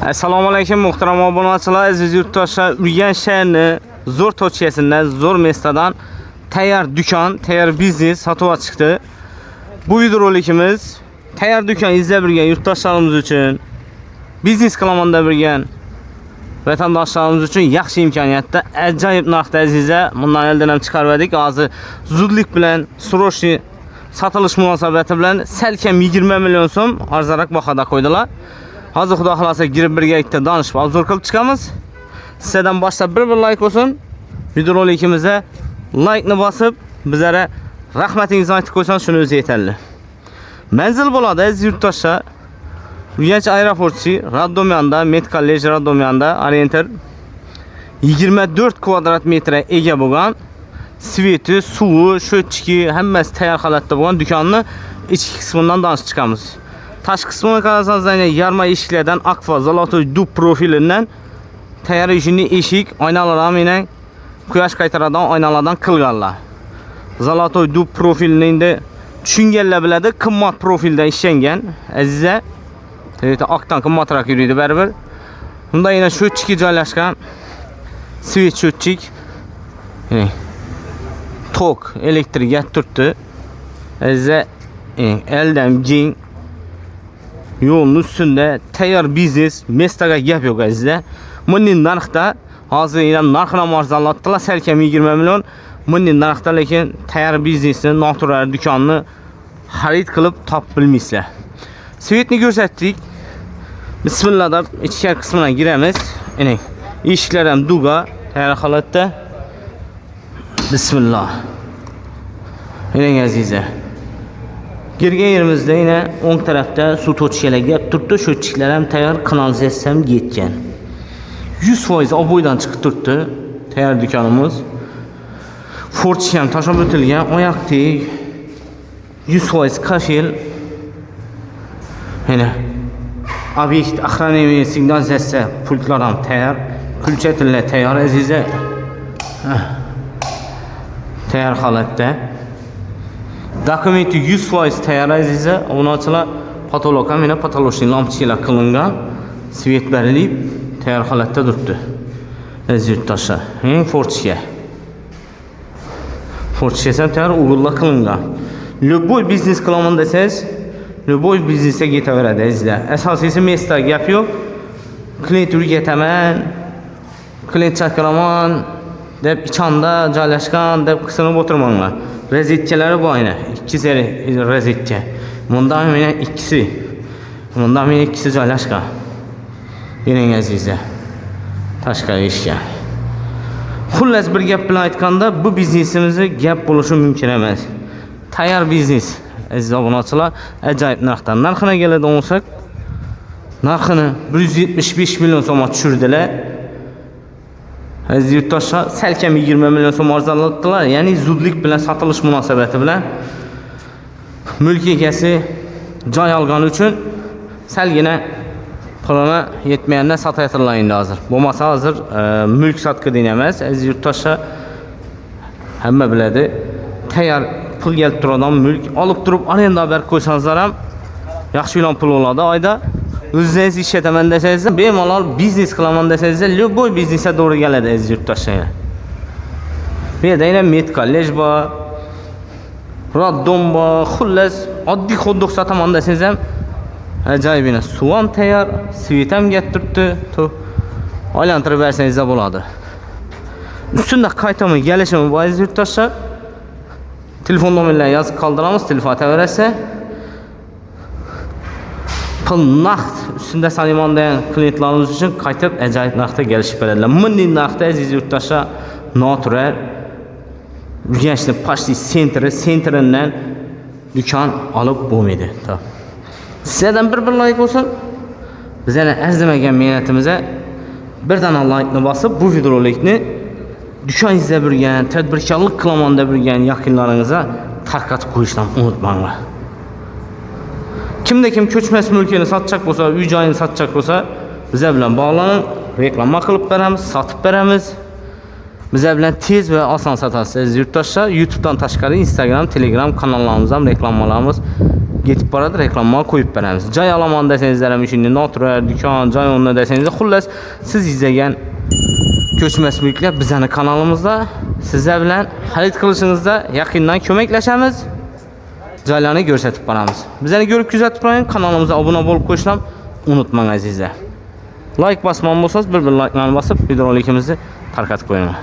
Assalomu alaykum muhtaram obunachilar, aziz yurtdoshlar. Urganch shahrining zo'r to'chkasidan, zo'r mestadan tayyor do'kon, tayyor biznes sotib chiqdi. Bu videorolikimiz tayyor do'kon izlab yurgan yurtdoshlarimiz uchun, biznes qilaman deb yurgan vatandoshlarimiz uchun yaxshi imkoniyatda, ajoyib narxda azizlar, bundan eldan ham chiqardik. Hozir zudlik bilan srochniy sotilish munosabati bilan salkam 20 million so'm arzonroq bahoda qo'ydilar. Hozir xudo xolasa girib birgalikda danishib, obzor qilib chiqamiz. Sizdan boshlab bir like olsun. Videorolikimizga like ni bosib, bizlara rahmatingizni aytib qo'ysangiz shuni o'zi yetarli. Manzil bo'ladi aziz yurtdoshlar. Urganch aeroporti Radomyanda, Medcollege Radomyanda, orientir 24 kvadrat metre ega bo'lgan, sveti, suvi, sho'chki, hammasi tayyor holatda bo'lgan do'konni ichki qismidan danishib chiqamiz. Tashqi qismini qarasangiz, yarma eshiklardan Akfa Zolotoy dub profilidan tayyor eshik, oynalar ham quyosh qaytaradigan oynalardan qilganlar. Zolotoy dub profilini tushunganlar biladi, qimmat profilda ishlangan. Azizlar, oqdan qimmatroq yuradi baribir. Bunda yana sho'chki joylashgan. Svet sho'chik. Tok elektrga turibdi. Azizlar, eldan jing yo'lning ustida tayyor biznes mestaga gap yo'q azizlar. Bunning narxda hozir ham narxini arzonlatdilar, salkam 20 million. Bunning narxda lekin tayyor biznesni, noturar do'konni xarid qilib top bilmaysizlar. Svetni ko'rsatdik. Bismillah deb ichkari qismiga giramiz. Eshiklar ham duga tayyor holatda. Bismillah. Azizlar. Girgan yerimizda o'ng tarafda suv to'chkalariga turibdi, sho'chiklar ham tayyor, kanalizatsiya ham yetgan. 100% oboydan chiqib turibdi tayyor do'konimiz. Fortchi ham tashab o'tilgan, oyoq teg, 100% kafel. Obyekt охранение signalizatsiya pultlar ham tayyor, kulchatlar tayyor azizlar. Tayyor holatda. Dokumenti 100% tayyor azizlar. Obunachilar, patolog ham patologiya lampochkalar qilingan, svet berilib tayyor holatda turibdi. Aziz yurtdoshlar, Fortchiga. Fortchiga ham tayyor o'g'irlar qilingan. Любой biznes qilaman desangiz, любой biznesga ketaveradi azizlar. Asosiysi mesta gap yo'q. Klient urgataman, klient chaqiraman deb ichanda joylashgan deb qisinib o'tirmanglar. Rezetkalari bor ikki seri rezetka. Bunda ham ikkisi. Bunda ham ikkisi joylashgan. Yering azizlar. Tashqari eshikka. Xullas bir gap bilan aytganda, bu biznesimizga gap bo'lishi mumkin emas. Tayyor biznes. Aziz obunachilar, ajoyib narxdan. Narxini keladigan bo'lsak, narxini 175 million so'mga tushirdilar. Aziz yurtdoshlar, salkam 20 million so'm arzonlatdilar. Ya'ni zudlik bilan sotilish munosabati bilan mulk egasi joy olgani uchun salgina pulini yetmagandan sotayotganlar endi hozir. Bo'lmasa hozir mulk sotqi degan emas. Aziz yurtdoshlar, hamma biladi. Tayyor pul kelib turadigan mulk olib turib arenda berib qo'ysangizlar ham yaxshi yo'lan pul bo'ladi oyda. O'zingiz ishlataman desangiz, bemalol biznes qilaman desangiz, любой biznesga to'g'ri keladi aziz yurtdoshlar. Bu yerda Medcollege bor, Radom bor, xullas oddiy xoddiq sotaman desangiz ham ajoyib suv ham tayyor, svet ham kelib turibdi. Aylantirib bersangiz ham bo'ladi. Ustunda qaytama kelishimi bor aziz yurtdoshlar. Telefon nomerlarini yozib qoldiramiz, telefon ataverasiz. Pul naqd ustunda Salimondan klientlarimiz uchun qaytib ajoyib narxda kelishib beradilar. Bunday narxda aziz yurtdoshlar, noturar Urganchning почти sentridan do'kon olib bo'lmaydi. Sizlardan bir like bo'lsin. Biz yana arzimagan mehnatimizga birdan like ni bosib, bu videorolikni do'kon izlab yurgan, tadbirkorlik qilaman deb yurgan yaqinlaringizga tarqatib qo'yishdan unutmanglar. Kimda kim ko'chmas mulkini sotchak bo'lsa, uy joyini sotchak bo'lsa, bizlar bilan bog'lanib, reklama qilib beramiz, sotib beramiz. Bizlar bilan tez va oson sotasiz. Yurtdoshlar, YouTube'dan tashqari Instagram, Telegram kanallarimiz ham reklamalarimiz getib boradi, reklamma qo'yib beramiz. Joy olaman desangizlar ham ishini noturar, dükkan, joy o'rnida desangizlar, xullas siz izlagan ko'chmas mulklar bizning kanalimizda. Sizlar bilan xarid qilishingizda yaqindan ko'maklashamiz. Joylarni ko'rsatib boramiz. Bizlarni ko'rib kuzatib boring, kanalimizga obuna bo'lib qo'yishni unutmang azizlar. Like basman bo'lsangiz, bir like bosib videorolikimizni tarqatib qo'ying.